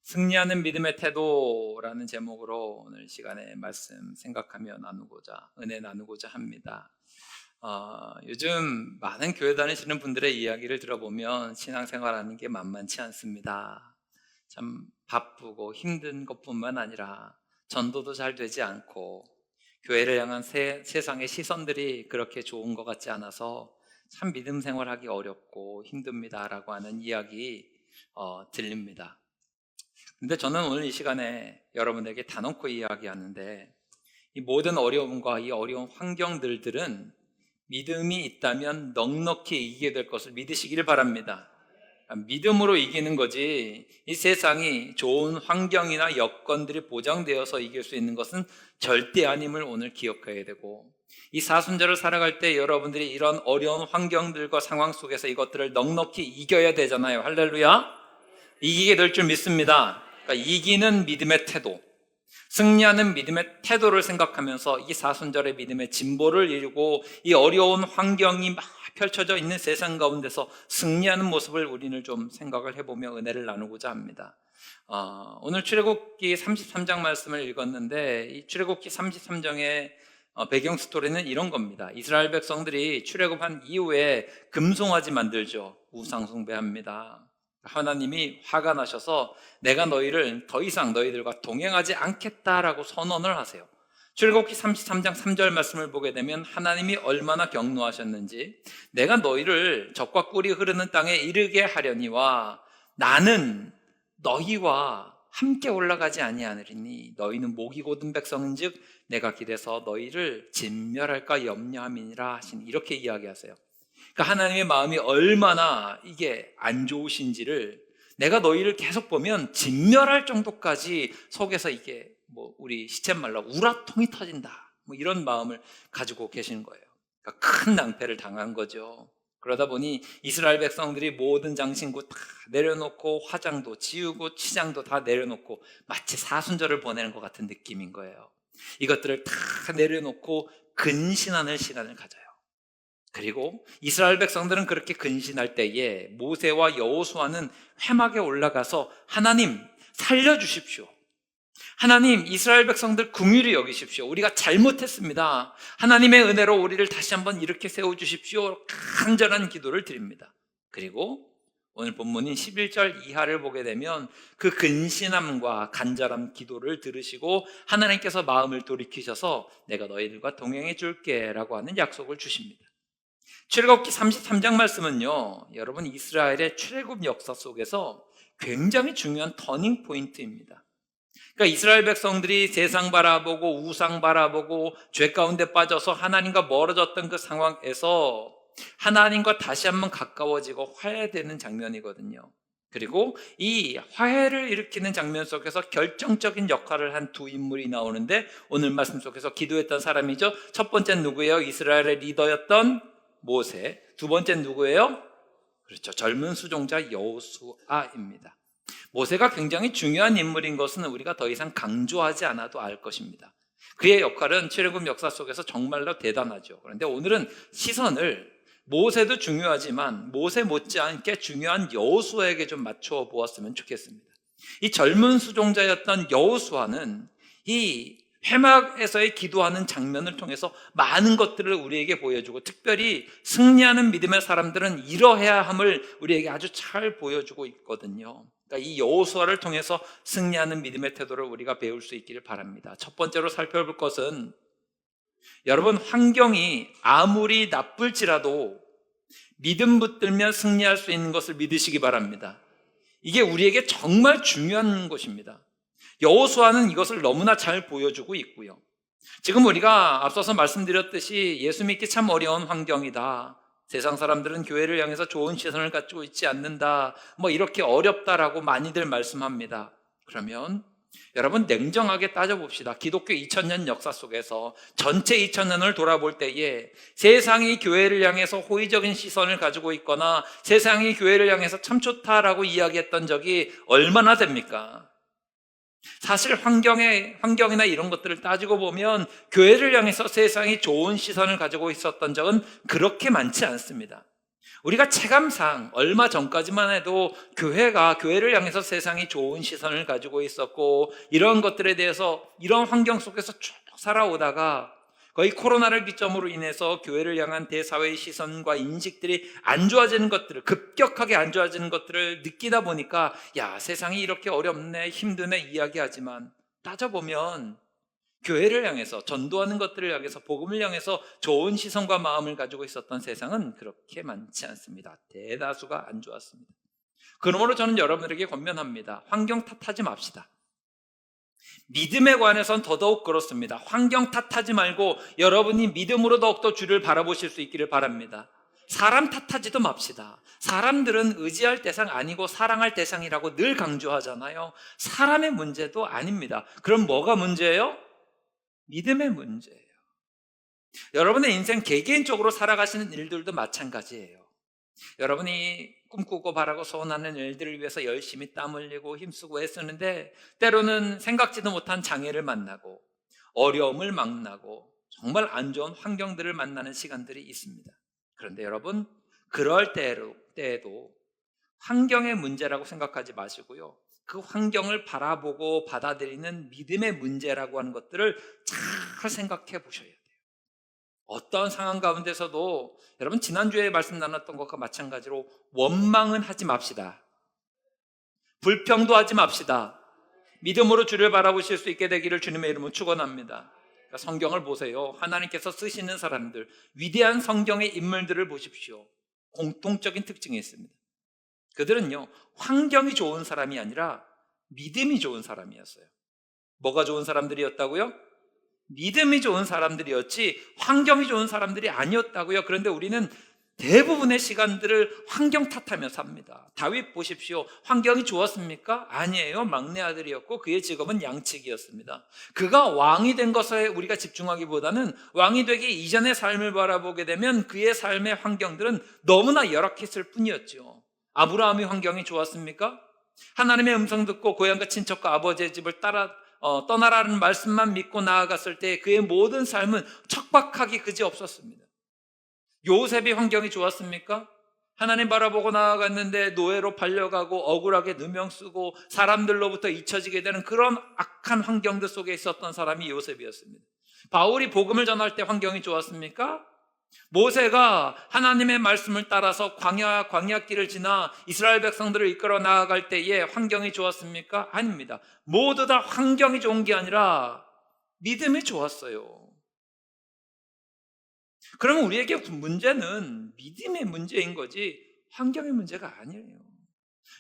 승리하는 믿음의 태도라는 제목으로 오늘 시간에 말씀 생각하며 은혜 나누고자 합니다. 요즘 많은 교회 다니시는 분들의 이야기를 들어보면 신앙생활하는 게 만만치 않습니다. 참 바쁘고 힘든 것뿐만 아니라 전도도 잘 되지 않고 교회를 향한 세상의 시선들이 그렇게 좋은 것 같지 않아서 참 믿음 생활하기 어렵고 힘듭니다라고 하는 이야기 들립니다. 근데 저는 오늘 이 시간에 여러분에게 단언코 이야기하는데, 이 모든 어려움과 이 어려운 환경들은 믿음이 있다면 넉넉히 이기게 될 것을 믿으시기를 바랍니다. 믿음으로 이기는 거지, 이 세상이 좋은 환경이나 여건들이 보장되어서 이길 수 있는 것은 절대 아님을 오늘 기억해야 되고, 이 사순절을 살아갈 때 여러분들이 이런 어려운 환경들과 상황 속에서 이것들을 넉넉히 이겨야 되잖아요. 할렐루야. 이기게 될 줄 믿습니다. 그러니까 이기는 믿음의 태도, 승리하는 믿음의 태도를 생각하면서 이 사순절의 믿음의 진보를 이루고 이 어려운 환경이 막 펼쳐져 있는 세상 가운데서 승리하는 모습을 우리는 좀 생각을 해보며 은혜를 나누고자 합니다. 오늘 출애굽기 33장 말씀을 읽었는데, 이 출애굽기 33장의 배경 스토리는 이런 겁니다. 이스라엘 백성들이 출애굽한 이후에 금송아지 만들죠. 우상 숭배합니다. 하나님이 화가 나셔서 내가 너희를 더 이상 너희들과 동행하지 않겠다라고 선언을 하세요. 출애굽기 33장 3절 말씀을 보게 되면 하나님이 얼마나 경노하셨는지, 내가 너희를 적과 꿀이 흐르는 땅에 이르게 하려니와 나는 너희와 함께 올라가지 아니하느니 너희는 목이 곧은 백성인즉 내가 길에서 너희를 진멸할까 염려함이니라 하시니, 이렇게 이야기하세요. 그러니까 하나님의 마음이 얼마나 이게 안 좋으신지를 내가 너희를 계속 보면 진멸할 정도까지 속에서 이게 우리 시쳇말로 우라통이 터진다, 이런 마음을 가지고 계시는 거예요. 그러니까 큰 낭패를 당한 거죠. 그러다 보니 이스라엘 백성들이 모든 장신구 다 내려놓고 화장도 지우고 치장도 다 내려놓고 마치 사순절을 보내는 것 같은 느낌인 거예요. 이것들을 다 내려놓고 근신하는 시간을 가져요. 그리고 이스라엘 백성들은 그렇게 근신할 때에 모세와 여호수아는 회막에 올라가서 하나님 살려주십시오. 하나님, 이스라엘 백성들 긍휼히 여기십시오. 우리가 잘못했습니다. 하나님의 은혜로 우리를 다시 한번 이렇게 세워주십시오. 간절한 기도를 드립니다. 그리고 오늘 본문인 11절 이하를 보게 되면 그 근신함과 간절한 기도를 들으시고 하나님께서 마음을 돌이키셔서 내가 너희들과 동행해 줄게 라고 하는 약속을 주십니다. 출애굽기 33장 말씀은요, 여러분 이스라엘의 출애굽 역사 속에서 굉장히 중요한 터닝 포인트입니다. 그러니까 이스라엘 백성들이 세상 바라보고 우상 바라보고 죄 가운데 빠져서 하나님과 멀어졌던 그 상황에서 하나님과 다시 한번 가까워지고 화해되는 장면이거든요. 그리고 이 화해를 일으키는 장면 속에서 결정적인 역할을 한 두 인물이 나오는데, 오늘 말씀 속에서 기도했던 사람이죠. 첫 번째는 누구예요? 이스라엘의 리더였던 모세. 두 번째는 누구예요? 그렇죠. 젊은 수종자 여호수아입니다. 모세가 굉장히 중요한 인물인 것은 우리가 더 이상 강조하지 않아도 알 것입니다. 그의 역할은 출애굽 역사 속에서 정말로 대단하죠. 그런데 오늘은 시선을 모세도 중요하지만 모세 못지않게 중요한 여호수아에게 좀 맞춰 보았으면 좋겠습니다. 이 젊은 수종자였던 여호수아는 이 회막에서의 기도하는 장면을 통해서 많은 것들을 우리에게 보여주고, 특별히 승리하는 믿음의 사람들은 이러해야 함을 우리에게 아주 잘 보여주고 있거든요. 그러니까 이 여호수아를 통해서 승리하는 믿음의 태도를 우리가 배울 수 있기를 바랍니다. 첫 번째로 살펴볼 것은, 여러분 환경이 아무리 나쁠지라도 믿음 붙들면 승리할 수 있는 것을 믿으시기 바랍니다. 이게 우리에게 정말 중요한 것입니다. 여호수아는 이것을 너무나 잘 보여주고 있고요. 지금 우리가 앞서서 말씀드렸듯이 예수 믿기 참 어려운 환경이다, 세상 사람들은 교회를 향해서 좋은 시선을 가지고 있지 않는다, 이렇게 어렵다라고 많이들 말씀합니다. 그러면 여러분 냉정하게 따져봅시다. 기독교 2000년 역사 속에서 전체 2000년을 돌아볼 때에 세상이 교회를 향해서 호의적인 시선을 가지고 있거나 세상이 교회를 향해서 참 좋다라고 이야기했던 적이 얼마나 됩니까? 사실 환경이나 이런 것들을 따지고 보면 교회를 향해서 세상이 좋은 시선을 가지고 있었던 적은 그렇게 많지 않습니다. 우리가 체감상 얼마 전까지만 해도 교회를 향해서 세상이 좋은 시선을 가지고 있었고, 이런 것들에 대해서 이런 환경 속에서 쭉 살아오다가 거의 코로나를 기점으로 인해서 교회를 향한 대사회의 시선과 인식들이 안 좋아지는 것들을, 급격하게 안 좋아지는 것들을 느끼다 보니까, 야, 세상이 이렇게 어렵네, 힘드네 이야기하지만, 따져보면 교회를 향해서, 전도하는 것들을 향해서, 복음을 향해서 좋은 시선과 마음을 가지고 있었던 세상은 그렇게 많지 않습니다. 대다수가 안 좋았습니다. 그러므로 저는 여러분들에게 권면합니다. 환경 탓하지 맙시다. 믿음에 관해서는 더더욱 그렇습니다. 환경 탓하지 말고 여러분이 믿음으로 더욱더 주를 바라보실 수 있기를 바랍니다. 사람 탓하지도 맙시다. 사람들은 의지할 대상 아니고 사랑할 대상이라고 늘 강조하잖아요. 사람의 문제도 아닙니다. 그럼 뭐가 문제예요? 믿음의 문제예요. 여러분의 인생 개개인적으로 살아가시는 일들도 마찬가지예요. 여러분이 꿈꾸고 바라고 소원하는 일들을 위해서 열심히 땀 흘리고 힘쓰고 애쓰는데, 때로는 생각지도 못한 장애를 만나고 어려움을 만나고 정말 안 좋은 환경들을 만나는 시간들이 있습니다. 그런데 여러분, 그럴 때에도 환경의 문제라고 생각하지 마시고요, 그 환경을 바라보고 받아들이는 믿음의 문제라고 하는 것들을 잘 생각해 보셔야 돼요. 어떤 상황 가운데서도 여러분, 지난주에 말씀 나눴던 것과 마찬가지로 원망은 하지 맙시다. 불평도 하지 맙시다. 믿음으로 주를 바라보실 수 있게 되기를 주님의 이름으로 축원합니다. 그러니까 성경을 보세요. 하나님께서 쓰시는 사람들, 위대한 성경의 인물들을 보십시오. 공통적인 특징이 있습니다. 그들은요, 환경이 좋은 사람이 아니라 믿음이 좋은 사람이었어요. 뭐가 좋은 사람들이었다고요? 믿음이 좋은 사람들이었지 환경이 좋은 사람들이 아니었다고요. 그런데 우리는 대부분의 시간들을 환경 탓하며 삽니다. 다윗 보십시오. 환경이 좋았습니까? 아니에요. 막내 아들이었고 그의 직업은 양치기였습니다. 그가 왕이 된 것에 우리가 집중하기보다는 왕이 되기 이전의 삶을 바라보게 되면 그의 삶의 환경들은 너무나 열악했을 뿐이었죠. 아브라함이 환경이 좋았습니까? 하나님의 음성 듣고 고향과 친척과 아버지의 집을 떠나라는 말씀만 믿고 나아갔을 때 그의 모든 삶은 척박하기 그지없었습니다. 요셉이 환경이 좋았습니까? 하나님 바라보고 나아갔는데 노예로 팔려가고 억울하게 누명 쓰고 사람들로부터 잊혀지게 되는 그런 악한 환경들 속에 있었던 사람이 요셉이었습니다. 바울이 복음을 전할 때 환경이 좋았습니까? 모세가 하나님의 말씀을 따라서 광야길을 지나 이스라엘 백성들을 이끌어 나아갈 때에 환경이 좋았습니까? 아닙니다. 모두 다 환경이 좋은 게 아니라 믿음이 좋았어요. 그러면 우리에게 문제는 믿음의 문제인 거지 환경의 문제가 아니에요.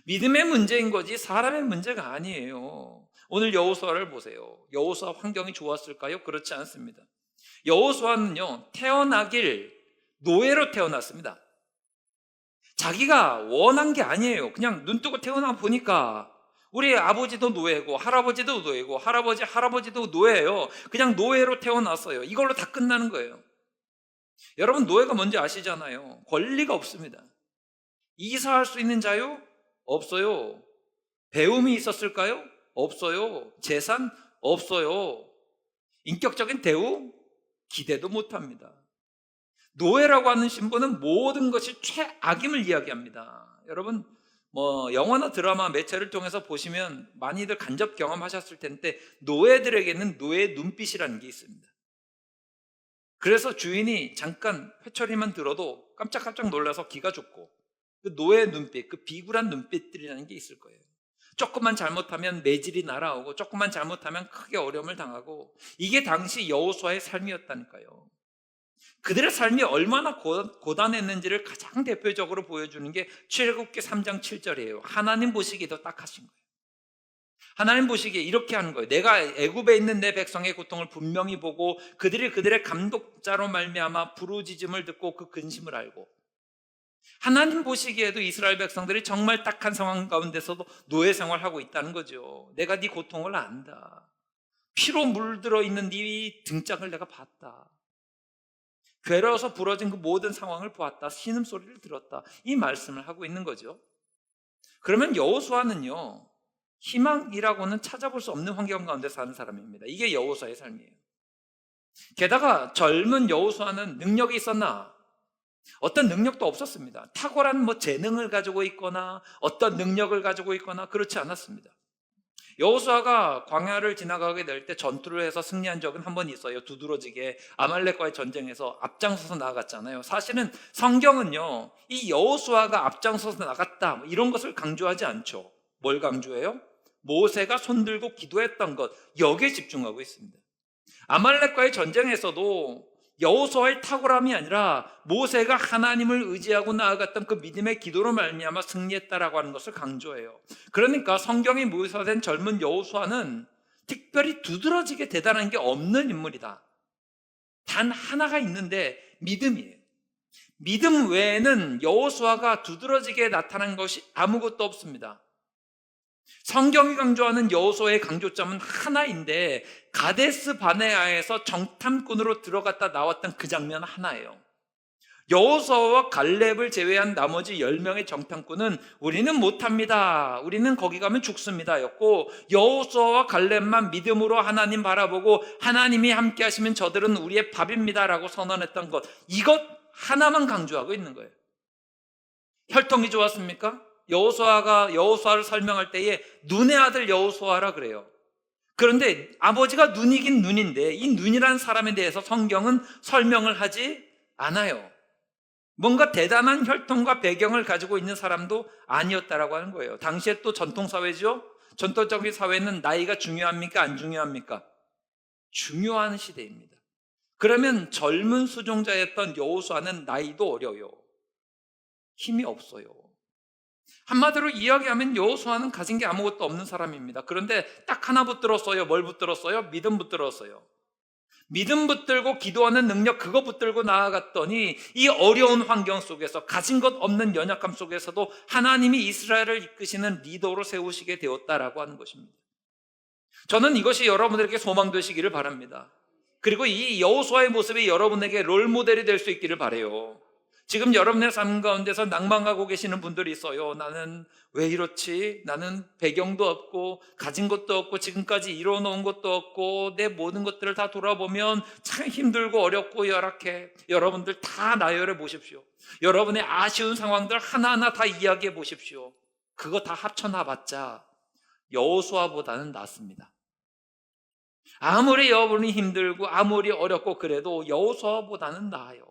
믿음의 문제인 거지 사람의 문제가 아니에요. 오늘 여호수아를 보세요. 여호수아 환경이 좋았을까요? 그렇지 않습니다. 여호수아는요, 태어나길 노예로 태어났습니다. 자기가 원한 게 아니에요. 그냥 눈 뜨고 태어나 보니까 우리 아버지도 노예고 할아버지도 노예고 할아버지도 노예예요. 그냥 노예로 태어났어요. 이걸로 다 끝나는 거예요. 여러분, 노예가 뭔지 아시잖아요. 권리가 없습니다. 이사할 수 있는 자유? 없어요. 배움이 있었을까요? 없어요. 재산? 없어요. 인격적인 대우? 기대도 못합니다. 노예라고 하는 신분은 모든 것이 최악임을 이야기합니다. 여러분, 영화나 드라마 매체를 통해서 보시면 많이들 간접 경험하셨을 텐데 노예들에게는 노예의 눈빛이라는 게 있습니다. 그래서 주인이 잠깐 회초리만 들어도 깜짝깜짝 놀라서 기가 죽고, 그 노예의 눈빛, 그 비굴한 눈빛들이라는 게 있을 거예요. 조금만 잘못하면 매질이 날아오고 조금만 잘못하면 크게 어려움을 당하고, 이게 당시 여호수아의 삶이었다니까요. 그들의 삶이 얼마나 고단했는지를 가장 대표적으로 보여주는 게 출애굽기 3장 7절이에요. 하나님 보시기에도 딱하신 거예요. 하나님 보시기에 이렇게 하는 거예요. 내가 애굽에 있는 내 백성의 고통을 분명히 보고 그들이 그들의 감독자로 말미암아 부르짖음을 듣고 그 근심을 알고, 하나님 보시기에도 이스라엘 백성들이 정말 딱한 상황 가운데서도 노예 생활하고 있다는 거죠. 내가 네 고통을 안다. 피로 물들어 있는 네 등짝을 내가 봤다. 괴로워서 부러진 그 모든 상황을 보았다. 신음소리를 들었다. 이 말씀을 하고 있는 거죠. 그러면 여호수아는요, 희망이라고는 찾아볼 수 없는 환경 가운데 사는 사람입니다. 이게 여호수아의 삶이에요. 게다가 젊은 여호수아는 능력이 있었나? 어떤 능력도 없었습니다. 탁월한 재능을 가지고 있거나 어떤 능력을 가지고 있거나 그렇지 않았습니다. 여호수아가 광야를 지나가게 될 때 전투를 해서 승리한 적은 한 번 있어요. 두드러지게 아말렉과의 전쟁에서 앞장서서 나아갔잖아요. 사실은 성경은요, 이 여호수아가 앞장서서 나갔다 이런 것을 강조하지 않죠. 뭘 강조해요? 모세가 손들고 기도했던 것, 여기에 집중하고 있습니다. 아말렉과의 전쟁에서도 여호수아의 탁월함이 아니라 모세가 하나님을 의지하고 나아갔던 그 믿음의 기도로 말미암아 승리했다라고 하는 것을 강조해요. 그러니까 성경에 묘사된 젊은 여호수아는 특별히 두드러지게 대단한 게 없는 인물이다. 단 하나가 있는데 믿음이에요. 믿음 외에는 여호수아가 두드러지게 나타난 것이 아무것도 없습니다. 성경이 강조하는 여호수아의 강조점은 하나인데 가데스 바네아에서 정탐꾼으로 들어갔다 나왔던 그 장면 하나예요. 여호수아와 갈렙을 제외한 나머지 10명의 정탐꾼은 우리는 못합니다, 우리는 거기 가면 죽습니다 였고, 여호수아와 갈렙만 믿음으로 하나님 바라보고 하나님이 함께 하시면 저들은 우리의 밥입니다 라고 선언했던 것, 이것 하나만 강조하고 있는 거예요. 혈통이 좋았습니까? 여호수아를 설명할 때에 눈의 아들 여호수아라 그래요. 그런데 아버지가 눈이긴 눈인데 이 눈이라는 사람에 대해서 성경은 설명을 하지 않아요. 뭔가 대단한 혈통과 배경을 가지고 있는 사람도 아니었다라고 하는 거예요. 당시에 또 전통사회죠. 전통적인 사회는 나이가 중요합니까? 안 중요합니까? 중요한 시대입니다. 그러면 젊은 수종자였던 여호수아는 나이도 어려요. 힘이 없어요. 한마디로 이야기하면 여호수아는 가진 게 아무것도 없는 사람입니다. 그런데 딱 하나 붙들었어요. 뭘 붙들었어요? 믿음 붙들었어요. 믿음 붙들고 기도하는 능력, 그거 붙들고 나아갔더니 이 어려운 환경 속에서, 가진 것 없는 연약함 속에서도 하나님이 이스라엘을 이끄시는 리더로 세우시게 되었다라고 하는 것입니다. 저는 이것이 여러분들에게 소망 되시기를 바랍니다. 그리고 이 여호수아의 모습이 여러분에게 롤모델이 될 수 있기를 바라요. 지금 여러분의 삶 가운데서 낭망하고 계시는 분들이 있어요. 나는 왜 이렇지? 나는 배경도 없고 가진 것도 없고 지금까지 이뤄놓은 것도 없고 내 모든 것들을 다 돌아보면 참 힘들고 어렵고 열악해. 여러분들 다 나열해 보십시오. 여러분의 아쉬운 상황들 하나하나 다 이야기해 보십시오. 그거 다 합쳐놔봤자 여호수아보다는 낫습니다. 아무리 여러분이 힘들고 아무리 어렵고 그래도 여호수아보다는 나아요.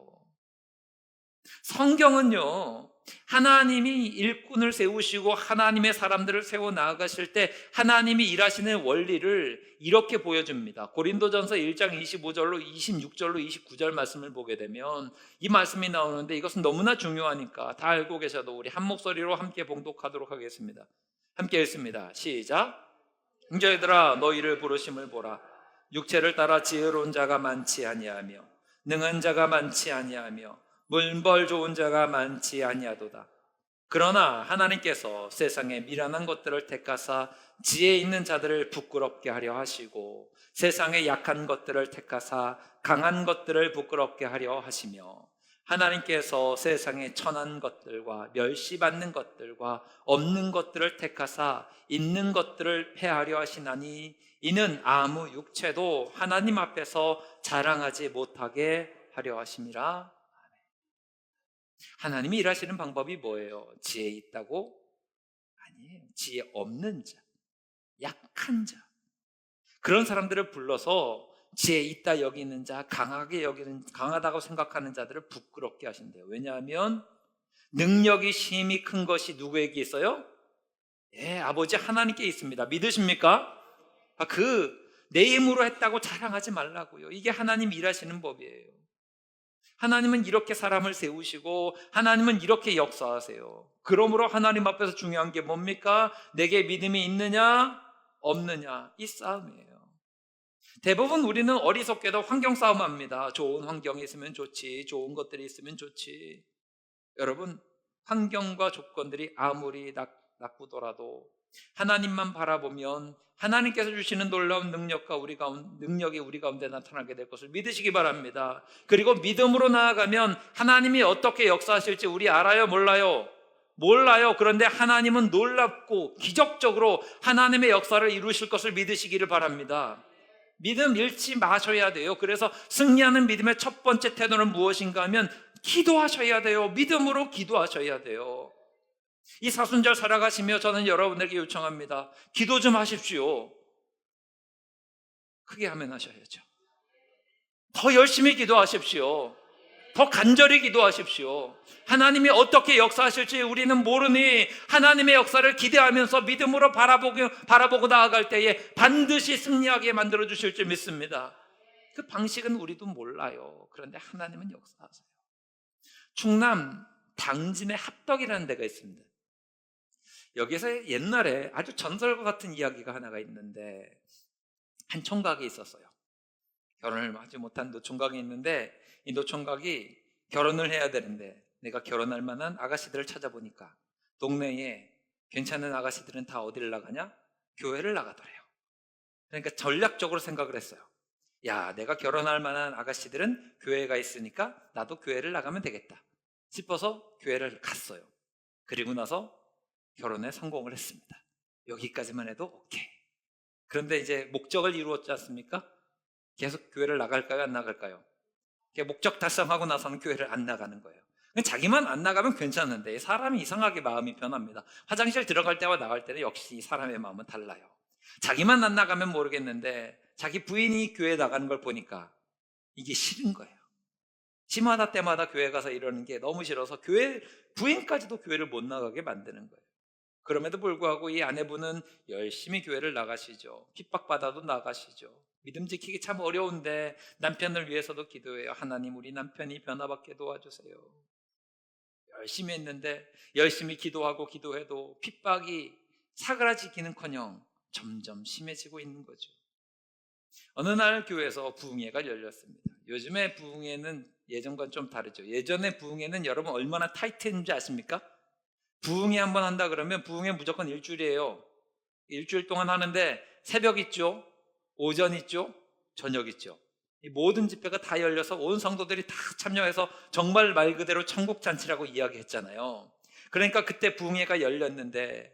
성경은요, 하나님이 일꾼을 세우시고 하나님의 사람들을 세워 나아가실 때 하나님이 일하시는 원리를 이렇게 보여줍니다. 고린도전서 1장 25절로 26절로 29절 말씀을 보게 되면 이 말씀이 나오는데 이것은 너무나 중요하니까 다 알고 계셔도 우리 한 목소리로 함께 봉독하도록 하겠습니다. 함께 읽습니다. 시작. 형제들아, 너희를 부르심을 보라. 육체를 따라 지혜로운 자가 많지 아니하며 능한 자가 많지 아니하며 물벌 좋은 자가 많지 아니하도다. 그러나 하나님께서 세상에 미련한 것들을 택하사 지혜 있는 자들을 부끄럽게 하려 하시고 세상에 약한 것들을 택하사 강한 것들을 부끄럽게 하려 하시며 하나님께서 세상에 천한 것들과 멸시받는 것들과 없는 것들을 택하사 있는 것들을 폐하려 하시나니 이는 아무 육체도 하나님 앞에서 자랑하지 못하게 하려 하심이라. 하나님이 일하시는 방법이 뭐예요? 지혜 있다고? 아니에요. 지혜 없는 자, 약한 자, 그런 사람들을 불러서 지혜 있다 여기는 자, 강하다고 생각하는 자들을 부끄럽게 하신대요. 왜냐하면 능력이 심히 큰 것이 누구에게 있어요? 예, 아버지 하나님께 있습니다. 믿으십니까? 내 힘으로 했다고 자랑하지 말라고요. 이게 하나님 일하시는 법이에요. 하나님은 이렇게 사람을 세우시고 하나님은 이렇게 역사하세요. 그러므로 하나님 앞에서 중요한 게 뭡니까? 내게 믿음이 있느냐 없느냐, 이 싸움이에요. 대부분 우리는 어리석게도 환경 싸움합니다. 좋은 환경이 있으면 좋지, 좋은 것들이 있으면 좋지. 여러분, 환경과 조건들이 아무리 나쁘더라도 하나님만 바라보면 하나님께서 주시는 놀라운 능력이 우리 가운데 나타나게 될 것을 믿으시기 바랍니다. 그리고 믿음으로 나아가면 하나님이 어떻게 역사하실지 우리 알아요? 몰라요? 몰라요. 그런데 하나님은 놀랍고 기적적으로 하나님의 역사를 이루실 것을 믿으시기를 바랍니다. 믿음 잃지 마셔야 돼요. 그래서 승리하는 믿음의 첫 번째 태도는 무엇인가 하면 기도하셔야 돼요. 믿음으로 기도하셔야 돼요. 이 사순절 살아가시며 저는 여러분에게 요청합니다. 기도 좀 하십시오. 크게 아멘 하셔야죠. 더 열심히 기도하십시오. 더 간절히 기도하십시오. 하나님이 어떻게 역사하실지 우리는 모르니 하나님의 역사를 기대하면서 믿음으로 바라보고 나아갈 때에 반드시 승리하게 만들어 주실 줄 믿습니다. 그 방식은 우리도 몰라요. 그런데 하나님은 역사하세요. 충남 당진의 합덕이라는 데가 있습니다. 여기서 옛날에 아주 전설과 같은 이야기가 하나가 있는데, 한 총각이 있었어요. 결혼을 하지 못한 노총각이 있는데, 이 노총각이 결혼을 해야 되는데 내가 결혼할 만한 아가씨들을 찾아보니까 동네에 괜찮은 아가씨들은 다 어디를 나가냐? 교회를 나가더래요. 그러니까 전략적으로 생각을 했어요. 야, 내가 결혼할 만한 아가씨들은 교회가 있으니까 나도 교회를 나가면 되겠다 싶어서 교회를 갔어요. 그리고 나서 결혼에 성공을 했습니다. 여기까지만 해도 오케이. 그런데 이제 목적을 이루었지 않습니까? 계속 교회를 나갈까요? 안 나갈까요? 목적 달성하고 나서는 교회를 안 나가는 거예요. 자기만 안 나가면 괜찮은데 사람이 이상하게 마음이 변합니다. 화장실 들어갈 때와 나갈 때는 역시 사람의 마음은 달라요. 자기만 안 나가면 모르겠는데 자기 부인이 교회에 나가는 걸 보니까 이게 싫은 거예요. 시마다 때마다 교회 가서 이러는 게 너무 싫어서 부인까지도 교회를 못 나가게 만드는 거예요. 그럼에도 불구하고 이 아내분은 열심히 교회를 나가시죠. 핍박받아도 나가시죠. 믿음 지키기 참 어려운데 남편을 위해서도 기도해요. 하나님, 우리 남편이 변화받게 도와주세요. 열심히 했는데 열심히 기도하고 기도해도 핍박이 사그라지기는커녕 점점 심해지고 있는 거죠. 어느 날 교회에서 부흥회가 열렸습니다. 요즘에 부흥회는 예전과는 좀 다르죠. 예전에 부흥회는 여러분 얼마나 타이트했는지 아십니까? 부흥회 한번 한다 그러면 부흥회 무조건 일주일이에요. 일주일 동안 하는데 새벽 있죠, 오전 있죠, 저녁 있죠. 이 모든 집회가 다 열려서 온 성도들이 다 참여해서 정말 말 그대로 천국잔치라고 이야기했잖아요. 그러니까 그때 부흥회가 열렸는데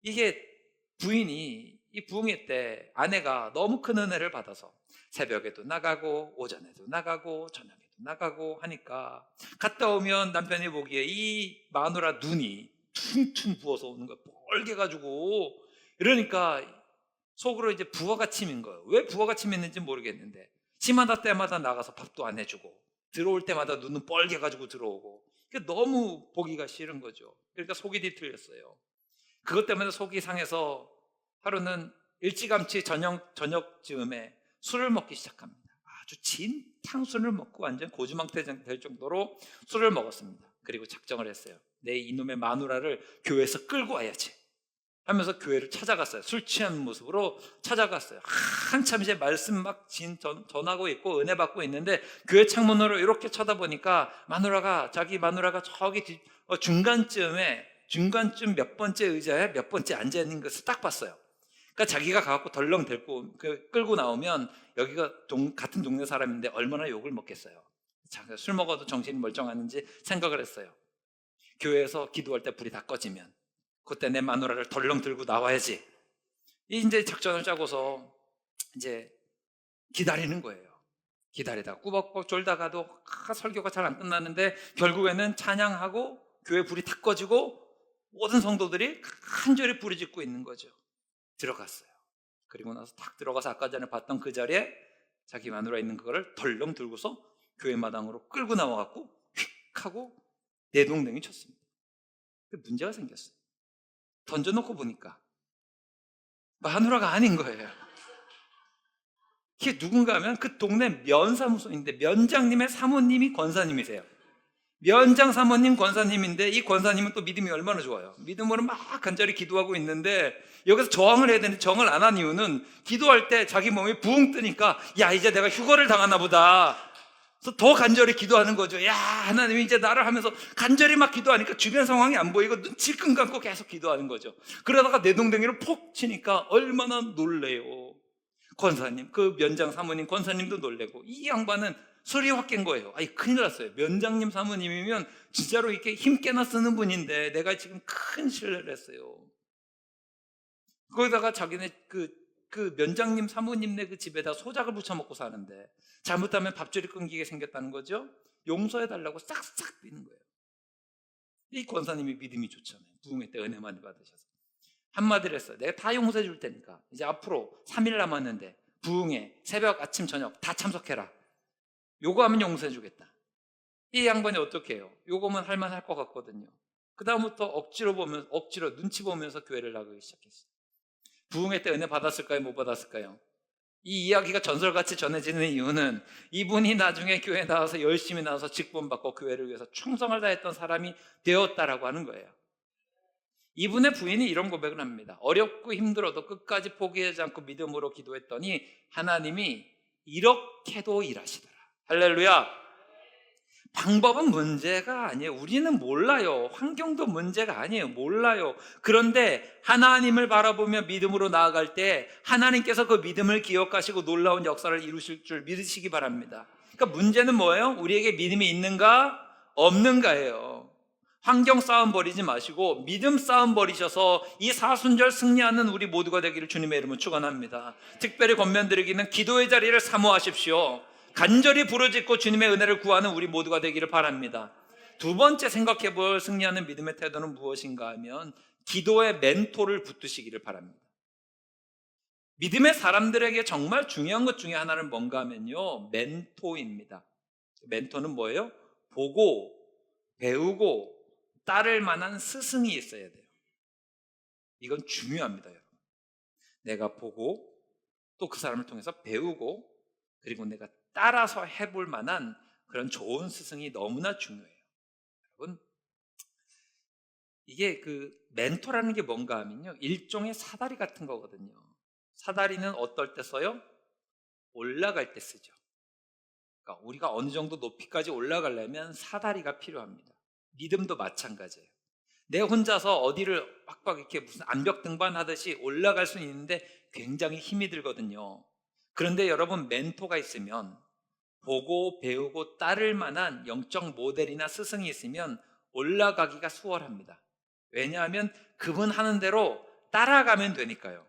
이게 부인이 이 부흥회 때 아내가 너무 큰 은혜를 받아서 새벽에도 나가고 오전에도 나가고 저녁에도 나가고 하니까 갔다 오면 남편이 보기에 이 마누라 눈이 퉁퉁 부어서 오는 거예요. 뻘개가지고. 이러니까 속으로 이제 부하가 치민 거예요. 왜 부하가 치민는지 모르겠는데 심하다 때마다 나가서 밥도 안 해주고 들어올 때마다 눈은 뻘개가지고 들어오고 너무 보기가 싫은 거죠. 그러니까 속이 뒤틀렸어요. 그것 때문에 속이 상해서 하루는 일찌감치 저녁쯤에 술을 먹기 시작합니다. 아주 진 탕술을 먹고 완전 고주망태 될 정도로 술을 먹었습니다. 그리고 작정을 했어요. 내 이놈의 마누라를 교회에서 끌고 와야지 하면서 교회를 찾아갔어요. 술 취한 모습으로 찾아갔어요. 한참 이제 말씀 막 전하고 있고 은혜 받고 있는데 교회 창문으로 이렇게 쳐다보니까 자기 마누라가 저기 중간쯤 몇 번째 의자에 몇 번째 앉아 있는 것을 딱 봤어요. 그러니까 자기가 가갖고 덜렁 데리고 끌고 나오면 여기가 같은 동네 사람인데 얼마나 욕을 먹겠어요. 술 먹어도 정신이 멀쩡하는지 생각을 했어요. 교회에서 기도할 때 불이 다 꺼지면 그때 내 마누라를 덜렁 들고 나와야지. 이제 작전을 짜고서 이제 기다리는 거예요. 기다리다가 꾸벅꾸벅 졸다가도 설교가 잘 안 끝나는데 결국에는 찬양하고 교회 불이 다 꺼지고 모든 성도들이 간절히 부르짖고 있는 거죠. 들어갔어요. 그리고 나서 탁 들어가서 아까 전에 봤던 그 자리에 자기 마누라 있는 그거를 덜렁 들고서 교회 마당으로 끌고 나와갖고 휙 하고 내동댕이 쳤습니다. 문제가 생겼어요. 던져놓고 보니까 마누라가 아닌 거예요. 이게 누군가 하면 그 동네 면사무소인데 면장님의 사모님이 권사님이세요. 면장 사모님 권사님인데 이 권사님은 또 믿음이 얼마나 좋아요. 믿음으로 막 간절히 기도하고 있는데 여기서 저항을 해야 되는데 저항을 안 한 이유는 기도할 때 자기 몸이 부흥 뜨니까 야, 이제 내가 휴거를 당하나 보다. 그래서 더 간절히 기도하는 거죠. 야, 하나님이 이제 나를 하면서 간절히 막 기도하니까 주변 상황이 안 보이고 눈 질끈 감고 계속 기도하는 거죠. 그러다가 내동댕이를 폭 치니까 얼마나 놀래요. 권사님, 그 면장 사모님 권사님도 놀래고 이 양반은 소리 확 깬 거예요. 아니, 큰일 났어요. 면장님 사모님이면 진짜로 이렇게 힘께나 쓰는 분인데 내가 지금 큰 실례를 했어요. 거기다가 자기네 그 그 면장님 사모님네 그 집에다 소작을 부쳐 먹고 사는데 잘못하면 밥줄이 끊기게 생겼다는 거죠. 용서해달라고 싹싹 비는 거예요. 이 권사님이 믿음이 좋잖아요. 부흥회 때 은혜 많이 받으셔서 한마디를 했어요. 내가 다 용서해 줄 테니까 이제 앞으로 3일 남았는데 부흥회 새벽 아침 저녁 다 참석해라. 요거 하면 용서해 주겠다. 이 양반이 어떻게 해요? 요거면 할만할 것 같거든요. 그 다음부터 억지로 눈치 보면서 교회를 나가기 시작했어요. 부흥회 때 은혜 받았을까요? 못 받았을까요? 이 이야기가 전설같이 전해지는 이유는 이분이 나중에 교회에 나와서 열심히 나와서 직분받고 교회를 위해서 충성을 다했던 사람이 되었다라고 하는 거예요. 이분의 부인이 이런 고백을 합니다. 어렵고 힘들어도 끝까지 포기하지 않고 믿음으로 기도했더니 하나님이 이렇게도 일하시더라. 할렐루야. 방법은 문제가 아니에요. 우리는 몰라요. 환경도 문제가 아니에요. 몰라요. 그런데 하나님을 바라보며 믿음으로 나아갈 때 하나님께서 그 믿음을 기억하시고 놀라운 역사를 이루실 줄 믿으시기 바랍니다. 그러니까 문제는 뭐예요? 우리에게 믿음이 있는가 없는가예요. 환경 싸움 벌이지 마시고 믿음 싸움 벌이셔서 이 사순절 승리하는 우리 모두가 되기를 주님의 이름으로 축원합니다. 특별히 권면드리기는 기도의 자리를 사모하십시오. 간절히 부르짖고 주님의 은혜를 구하는 우리 모두가 되기를 바랍니다. 두 번째 생각해 볼 승리하는 믿음의 태도는 무엇인가 하면 기도의 멘토를 붙드시기를 바랍니다. 믿음의 사람들에게 정말 중요한 것 중에 하나는 뭔가 하면요, 멘토입니다. 멘토는 뭐예요? 보고 배우고 따를 만한 스승이 있어야 돼요. 이건 중요합니다, 여러분. 내가 보고 또 그 사람을 통해서 배우고 그리고 내가 따라서 해볼 만한 그런 좋은 스승이 너무나 중요해요. 여러분, 이게 그 멘토라는 게 뭔가 하면요, 일종의 사다리 같은 거거든요. 사다리는 어떨 때 써요? 올라갈 때 쓰죠. 그러니까 우리가 어느 정도 높이까지 올라가려면 사다리가 필요합니다. 믿음도 마찬가지예요. 내 혼자서 어디를 빡빡 이렇게 무슨 암벽 등반하듯이 올라갈 수는 있는데 굉장히 힘이 들거든요. 그런데 여러분, 멘토가 있으면, 보고 배우고 따를 만한 영적 모델이나 스승이 있으면 올라가기가 수월합니다. 왜냐하면 그분 하는 대로 따라가면 되니까요.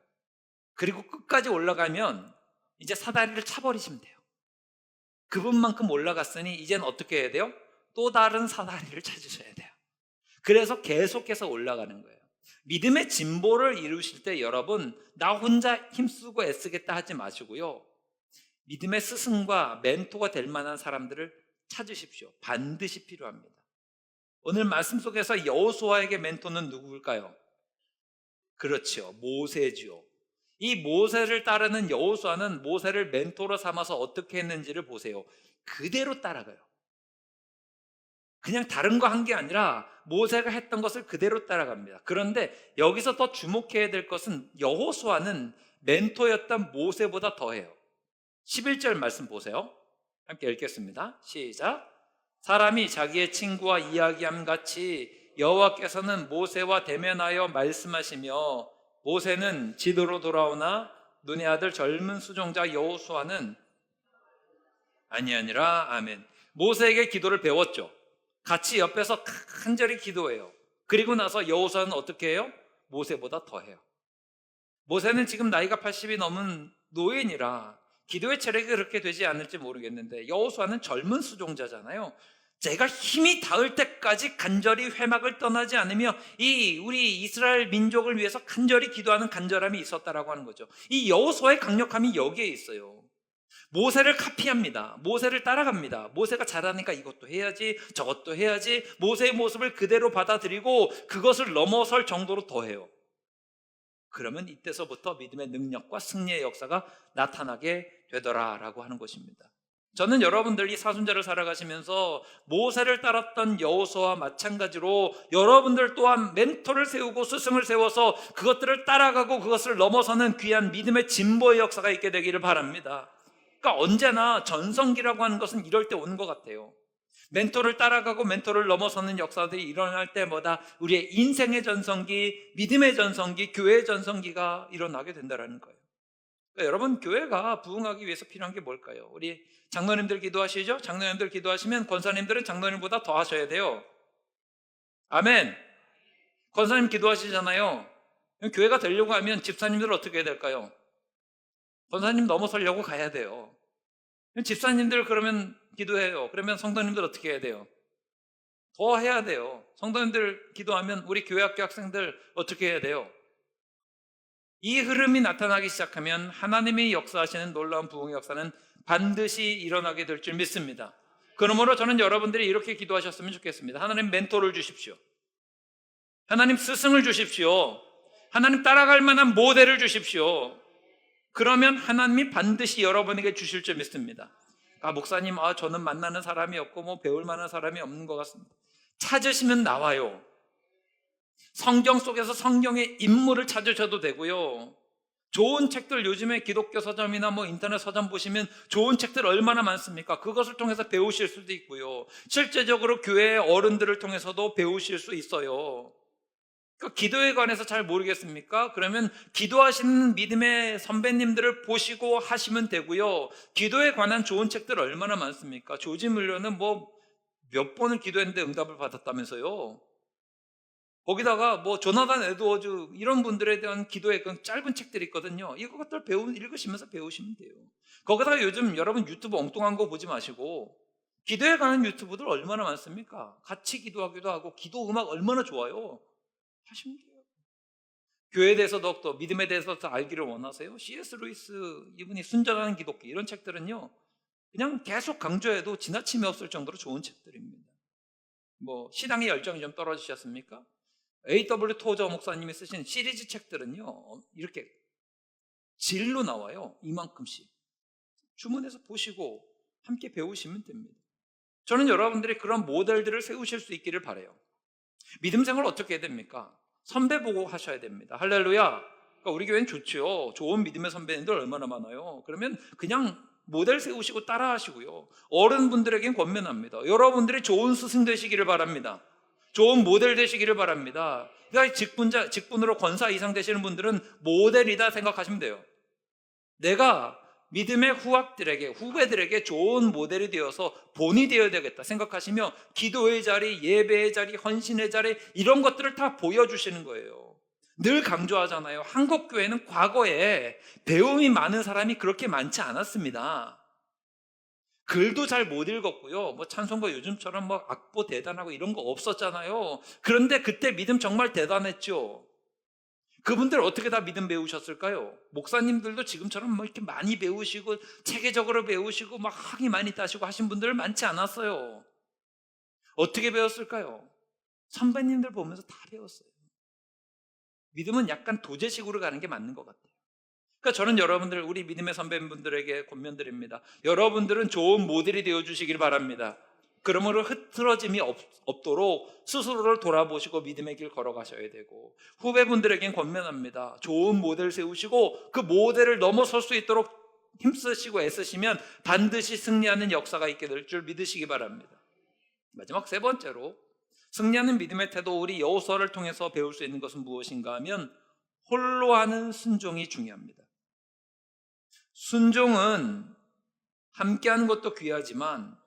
그리고 끝까지 올라가면 이제 사다리를 차버리시면 돼요. 그분만큼 올라갔으니 이제는 어떻게 해야 돼요? 또 다른 사다리를 찾으셔야 돼요. 그래서 계속해서 올라가는 거예요. 믿음의 진보를 이루실 때 여러분, 나 혼자 힘쓰고 애쓰겠다 하지 마시고요, 믿음의 스승과 멘토가 될 만한 사람들을 찾으십시오. 반드시 필요합니다. 오늘 말씀 속에서 여호수아에게 멘토는 누구일까요? 그렇죠, 모세지요. 이 모세를 따르는 여호수아는 모세를 멘토로 삼아서 어떻게 했는지를 보세요. 그대로 따라가요. 그냥 다른 거 한 게 아니라 모세가 했던 것을 그대로 따라갑니다. 그런데 여기서 더 주목해야 될 것은 여호수아는 멘토였던 모세보다 더해요. 11절 말씀 보세요. 함께 읽겠습니다. 시작. 사람이 자기의 친구와 이야기함 같이 여호와께서는 모세와 대면하여 말씀하시며 모세는 지도로 돌아오나 눈의 아들 젊은 수종자 여호수아는 아니니라. 아멘. 모세에게 기도를 배웠죠. 같이 옆에서 간절히 기도해요. 그리고 나서 여호수아는 어떻게 해요? 모세보다 더해요. 모세는 지금 나이가 80이 넘은 노인이라 기도의 체력이 그렇게 되지 않을지 모르겠는데 여호수아는 젊은 수종자잖아요. 제가 힘이 닿을 때까지 간절히 회막을 떠나지 않으며 우리 이스라엘 민족을 위해서 간절히 기도하는 간절함이 있었다라고 하는 거죠. 이 여호수아의 강력함이 여기에 있어요. 모세를 카피합니다. 모세를 따라갑니다. 모세가 잘하니까 이것도 해야지, 저것도 해야지. 모세의 모습을 그대로 받아들이고 그것을 넘어설 정도로 더해요. 그러면 이때서부터 믿음의 능력과 승리의 역사가 나타나게 되더라라고 하는 것입니다. 저는 여러분들이 사순절을 살아가시면서 모세를 따랐던 여호수아와 마찬가지로 여러분들 또한 멘토를 세우고 스승을 세워서 그것들을 따라가고 그것을 넘어서는 귀한 믿음의 진보의 역사가 있게 되기를 바랍니다. 그러니까 언제나 전성기라고 하는 것은 이럴 때 오는 것 같아요. 멘토를 따라가고 멘토를 넘어서는 역사들이 일어날 때마다 우리의 인생의 전성기, 믿음의 전성기, 교회의 전성기가 일어나게 된다는 거예요. 그러니까 여러분, 교회가 부흥하기 위해서 필요한 게 뭘까요? 우리 장로님들 기도하시죠? 장로님들 기도하시면 권사님들은 장로님보다 더 하셔야 돼요. 아멘. 권사님 기도하시잖아요. 교회가 되려고 하면 집사님들은 어떻게 해야 될까요? 권사님 넘어서려고 가야 돼요. 집사님들 그러면 기도해요. 그러면 성도님들 어떻게 해야 돼요? 더 해야 돼요. 성도님들 기도하면 우리 교회학교 학생들 어떻게 해야 돼요? 이 흐름이 나타나기 시작하면 하나님이 역사하시는 놀라운 부흥의 역사는 반드시 일어나게 될 줄 믿습니다. 그러므로 저는 여러분들이 이렇게 기도하셨으면 좋겠습니다. 하나님 멘토를 주십시오. 하나님 스승을 주십시오. 하나님 따라갈 만한 모델을 주십시오. 그러면 하나님이 반드시 여러분에게 주실 줄 믿습니다. 목사님, 저는 만나는 사람이 없고 배울 만한 사람이 없는 것 같습니다. 찾으시면 나와요. 성경 속에서 성경의 인물을 찾으셔도 되고요. 좋은 책들, 요즘에 기독교 서점이나 인터넷 서점 보시면 좋은 책들 얼마나 많습니까? 그것을 통해서 배우실 수도 있고요. 실제적으로 교회 어른들을 통해서도 배우실 수 있어요. 기도에 관해서 잘 모르겠습니까? 그러면 기도하시는 믿음의 선배님들을 보시고 하시면 되고요. 기도에 관한 좋은 책들 얼마나 많습니까? 조지 뮬러는 몇 번을 기도했는데 응답을 받았다면서요. 거기다가 조나단 에드워즈 이런 분들에 대한 기도의 짧은 책들이 있거든요. 이것들 읽으시면서 배우시면 돼요. 거기다가 요즘 여러분 유튜브 엉뚱한 거 보지 마시고 기도에 관한 유튜브들 얼마나 많습니까? 같이 기도하기도 하고 기도 음악 얼마나 좋아요. 하시면 돼요. 교회에 대해서 더욱더 믿음에 대해서 더 알기를 원하세요? C.S. 루이스 이분이 순전한 기독교 이런 책들은요 그냥 계속 강조해도 지나침이 없을 정도로 좋은 책들입니다. 신앙의 열정이 좀 떨어지셨습니까? A.W. 토저 목사님이 쓰신 시리즈 책들은요 이렇게 질로 나와요. 이만큼씩 주문해서 보시고 함께 배우시면 됩니다. 저는 여러분들이 그런 모델들을 세우실 수 있기를 바라요. 믿음 생활 어떻게 해야 됩니까? 선배 보고 하셔야 됩니다. 할렐루야. 그러니까 우리 교회는 좋죠. 좋은 믿음의 선배님들 얼마나 많아요. 그러면 그냥 모델 세우시고 따라 하시고요. 어른분들에겐 권면합니다. 여러분들이 좋은 스승 되시기를 바랍니다. 좋은 모델 되시기를 바랍니다. 그러니까 직분으로 권사 이상 되시는 분들은 모델이다 생각하시면 돼요. 내가 믿음의 후배들에게 좋은 모델이 되어서 본이 되어야 되겠다 생각하시며 기도의 자리, 예배의 자리, 헌신의 자리 이런 것들을 다 보여주시는 거예요. 늘 강조하잖아요. 한국 교회는 과거에 배움이 많은 사람이 그렇게 많지 않았습니다. 글도 잘 못 읽었고요. 찬송가 요즘처럼 악보 대단하고 이런 거 없었잖아요. 그런데 그때 믿음 정말 대단했죠. 그분들 어떻게 다 믿음 배우셨을까요? 목사님들도 지금처럼 이렇게 많이 배우시고 체계적으로 배우시고 학위 많이 따시고 하신 분들 많지 않았어요. 어떻게 배웠을까요? 선배님들 보면서 다 배웠어요. 믿음은 약간 도제식으로 가는 게 맞는 것 같아요. 그러니까 저는 여러분들 우리 믿음의 선배님들에게 권면드립니다. 여러분들은 좋은 모델이 되어주시길 바랍니다. 그러므로 흐트러짐이 없도록 스스로를 돌아보시고 믿음의 길 걸어가셔야 되고 후배분들에겐 권면합니다. 좋은 모델 세우시고 그 모델을 넘어설 수 있도록 힘쓰시고 애쓰시면 반드시 승리하는 역사가 있게 될 줄 믿으시기 바랍니다. 마지막 세 번째로 승리하는 믿음의 태도 우리 여호수아를 통해서 배울 수 있는 것은 무엇인가 하면 홀로 하는 순종이 중요합니다. 순종은 함께하는 것도 귀하지만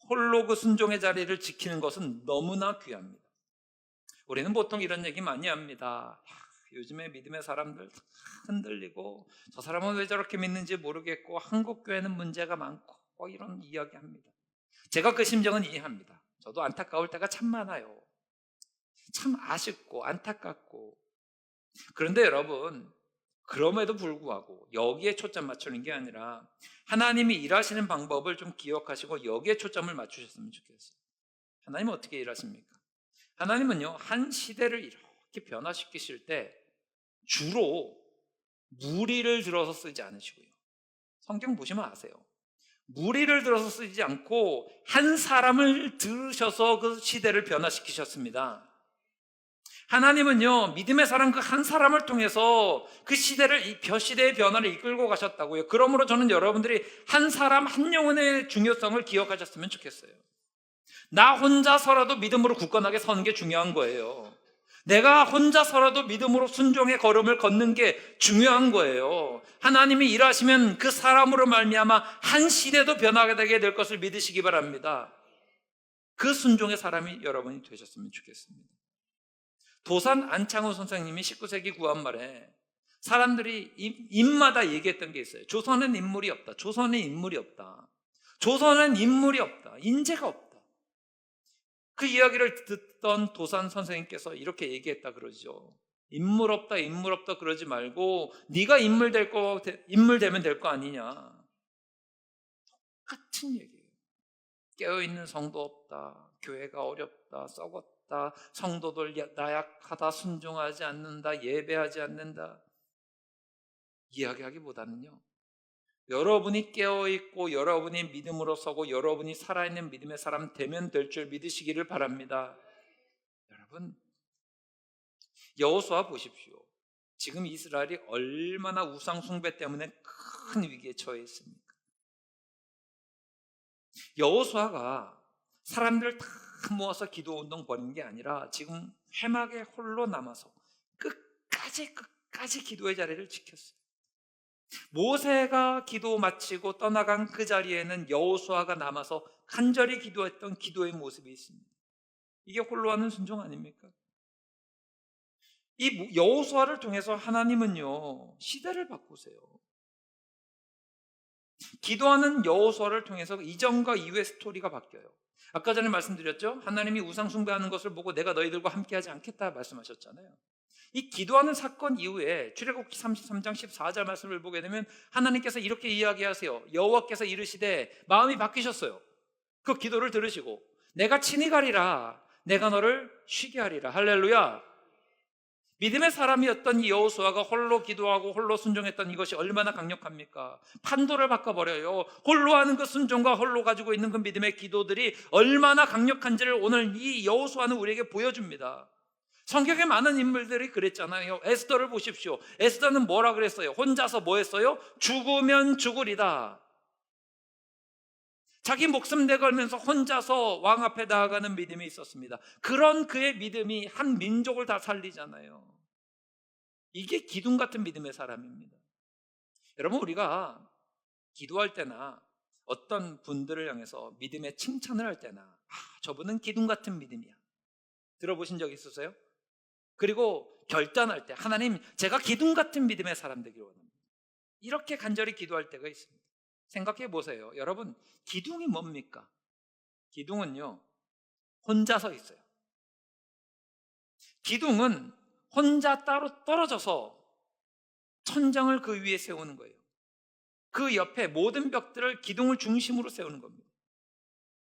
홀로 그 순종의 자리를 지키는 것은 너무나 귀합니다. 우리는 보통 이런 얘기 많이 합니다. 요즘에 믿음의 사람들 흔들리고 저 사람은 왜 저렇게 믿는지 모르겠고 한국 교회는 문제가 많고 이런 이야기합니다. 제가 그 심정은 이해합니다. 저도 안타까울 때가 참 많아요. 참 아쉽고 안타깝고. 그런데 여러분 그럼에도 불구하고 여기에 초점 맞추는 게 아니라 하나님이 일하시는 방법을 좀 기억하시고 여기에 초점을 맞추셨으면 좋겠어요. 하나님은 어떻게 일하십니까? 하나님은요 한 시대를 이렇게 변화시키실 때 주로 무리를 들어서 쓰지 않으시고요. 성경 보시면 아세요. 무리를 들어서 쓰지 않고 한 사람을 들으셔서 그 시대를 변화시키셨습니다. 하나님은요 믿음의 사람 그 한 사람을 통해서 그 시대의 변화를 이끌고 가셨다고요. 그러므로 저는 여러분들이 한 사람 한 영혼의 중요성을 기억하셨으면 좋겠어요. 나 혼자서라도 믿음으로 굳건하게 서는 게 중요한 거예요. 내가 혼자서라도 믿음으로 순종의 걸음을 걷는 게 중요한 거예요. 하나님이 일하시면 그 사람으로 말미암아 한 시대도 변화되게 될 것을 믿으시기 바랍니다. 그 순종의 사람이 여러분이 되셨으면 좋겠습니다. 도산 안창호 선생님이 19세기 구한말에 사람들이 입마다 얘기했던 게 있어요. 조선은 인물이 없다. 조선은 인물이 없다. 조선은 인물이 없다. 인재가 없다. 그 이야기를 듣던 도산 선생님께서 이렇게 얘기했다 그러죠. 인물 없다, 인물 없다 그러지 말고 네가 인물 되면 될 거 아니냐. 똑같은 얘기예요. 깨어있는 성도 없다. 교회가 어렵다. 썩었다. 성도들 나약하다. 순종하지 않는다. 예배하지 않는다. 이야기하기보다는요. 여러분이 깨어있고 여러분이 믿음으로 서고 여러분이 살아있는 믿음의 사람 되면 될 줄 믿으시기를 바랍니다. 여러분, 여호수아 보십시오. 지금 이스라엘이 얼마나 우상 숭배 때문에 큰 위기에 처해 있습니까? 여호수아가 사람들을 다 모아서 기도 운동 벌인 게 아니라 지금 회막에 홀로 남아서 끝까지 기도의 자리를 지켰어요. 모세가 기도 마치고 떠나간 그 자리에는 여호수아가 남아서 간절히 기도했던 기도의 모습이 있습니다. 이게 홀로 하는 순종 아닙니까? 이 여호수아를 통해서 하나님은요, 시대를 바꾸세요. 기도하는 여호수아를 통해서 이전과 이후의 스토리가 바뀌어요. 아까 전에 말씀드렸죠? 하나님이 우상 숭배하는 것을 보고 내가 너희들과 함께하지 않겠다 말씀하셨잖아요. 이 기도하는 사건 이후에 출애굽기 33장 14절 말씀을 보게 되면 하나님께서 이렇게 이야기하세요. 여호와께서 이르시되 마음이 바뀌셨어요. 그 기도를 들으시고 내가 친히 가리라. 내가 너를 쉬게 하리라. 할렐루야. 믿음의 사람이었던 이 여호수아가 홀로 기도하고 홀로 순종했던 이것이 얼마나 강력합니까? 판도를 바꿔버려요. 홀로 하는 그 순종과 홀로 가지고 있는 그 믿음의 기도들이 얼마나 강력한지를 오늘 이 여호수아는 우리에게 보여줍니다. 성경에 많은 인물들이 그랬잖아요. 에스더를 보십시오. 에스더는 뭐라 그랬어요? 혼자서 뭐 했어요? 죽으면 죽으리다. 자기 목숨 내걸면서 혼자서 왕 앞에 나아가는 믿음이 있었습니다. 그런 그의 믿음이 한 민족을 다 살리잖아요. 이게 기둥 같은 믿음의 사람입니다. 여러분, 우리가 기도할 때나 어떤 분들을 향해서 믿음의 칭찬을 할 때나 저분은 기둥 같은 믿음이야. 들어보신 적 있으세요? 그리고 결단할 때 하나님, 제가 기둥 같은 믿음의 사람 되기를 원합니다. 이렇게 간절히 기도할 때가 있습니다. 생각해 보세요. 여러분, 기둥이 뭡니까? 기둥은요, 혼자 서 있어요. 기둥은 혼자 따로 떨어져서 천장을 그 위에 세우는 거예요. 그 옆에 모든 벽들을 기둥을 중심으로 세우는 겁니다.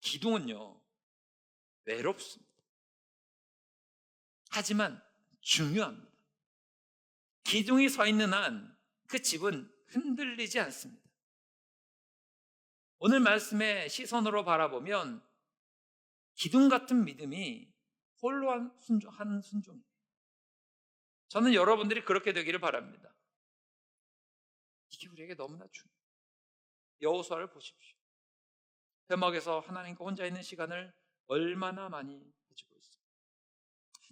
기둥은요, 외롭습니다. 하지만 중요합니다. 기둥이 서 있는 한 그 집은 흔들리지 않습니다. 오늘 말씀의 시선으로 바라보면 기둥 같은 믿음이 홀로 하는 순종이에요. 저는 여러분들이 그렇게 되기를 바랍니다. 이게 우리에게 너무나 중요해요. 여호수아를 보십시오. 회막에서 하나님과 혼자 있는 시간을 얼마나 많이 가지고 있어요.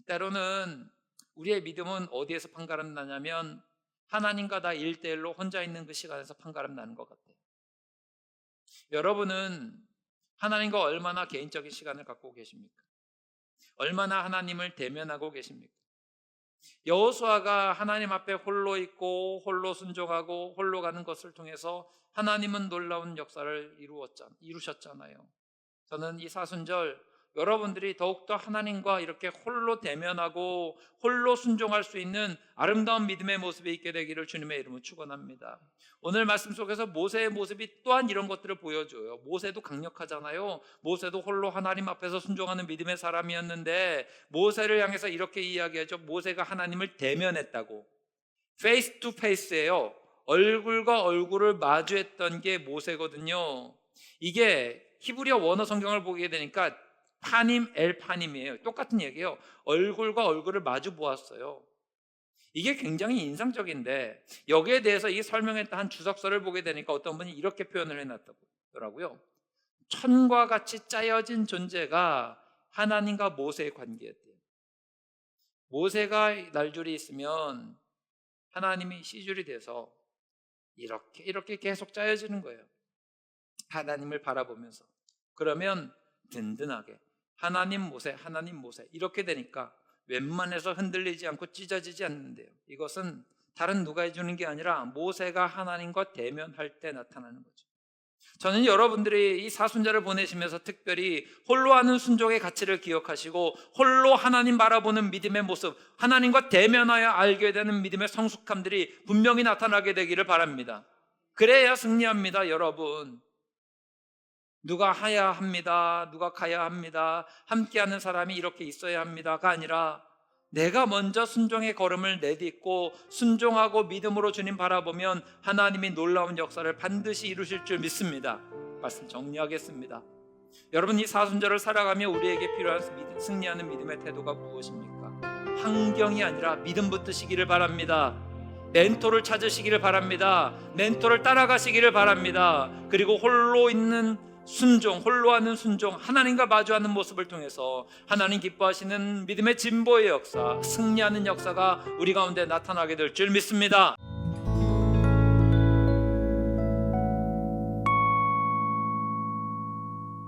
때로는 우리의 믿음은 어디에서 판가름 나냐면 하나님과 나 1대1로 혼자 있는 그 시간에서 판가름 나는 것 같아요. 여러분은 하나님과 얼마나 개인적인 시간을 갖고 계십니까? 얼마나 하나님을 대면하고 계십니까? 여호수아가 하나님 앞에 홀로 있고 홀로 순종하고 홀로 가는 것을 통해서 하나님은 놀라운 역사를 이루셨잖아요. 저는 이 사순절 여러분들이 더욱더 하나님과 이렇게 홀로 대면하고 홀로 순종할 수 있는 아름다운 믿음의 모습이 있게 되기를 주님의 이름으로 축원합니다. 오늘 말씀 속에서 모세의 모습이 또한 이런 것들을 보여줘요. 모세도 강력하잖아요. 모세도 홀로 하나님 앞에서 순종하는 믿음의 사람이었는데 모세를 향해서 이렇게 이야기하죠. 모세가 하나님을 대면했다고. 페이스 투 페이스예요. 얼굴과 얼굴을 마주했던 게 모세거든요. 이게 히브리어 원어 성경을 보게 되니까 파님 엘파님이에요. 똑같은 얘기예요. 얼굴과 얼굴을 마주 보았어요. 이게 굉장히 인상적인데 여기에 대해서 이 설명했던 한 주석서를 보게 되니까 어떤 분이 이렇게 표현을 해놨더라고요. 천과 같이 짜여진 존재가 하나님과 모세의 관계였대요. 모세가 날줄이 있으면 하나님이 씨줄이 돼서 이렇게 계속 짜여지는 거예요. 하나님을 바라보면서. 그러면 든든하게 하나님 모세 이렇게 되니까 웬만해서 흔들리지 않고 찢어지지 않는데요. 이것은 다른 누가 해주는 게 아니라 모세가 하나님과 대면할 때 나타나는 거죠. 저는 여러분들이 이 사순절을 보내시면서 특별히 홀로 하는 순종의 가치를 기억하시고 홀로 하나님 바라보는 믿음의 모습, 하나님과 대면하여 알게 되는 믿음의 성숙함들이 분명히 나타나게 되기를 바랍니다. 그래야 승리합니다, 여러분. 누가 하야 합니다, 누가 가야 합니다, 함께하는 사람이 이렇게 있어야 합니다가 아니라 내가 먼저 순종의 걸음을 내딛고 순종하고 믿음으로 주님 바라보면 하나님이 놀라운 역사를 반드시 이루실 줄 믿습니다. 말씀 정리하겠습니다. 여러분, 이 사순절을 살아가며 우리에게 필요한 승리하는 믿음의 태도가 무엇입니까? 환경이 아니라 믿음 붙드시기를 바랍니다. 멘토를 찾으시기를 바랍니다. 멘토를 따라가시기를 바랍니다. 그리고 홀로 있는 순종, 홀로 하는 순종, 하나님과 마주하는 모습을 통해서 하나님 기뻐하시는 믿음의 진보의 역사, 승리하는 역사가 우리 가운데 나타나게 될 줄 믿습니다.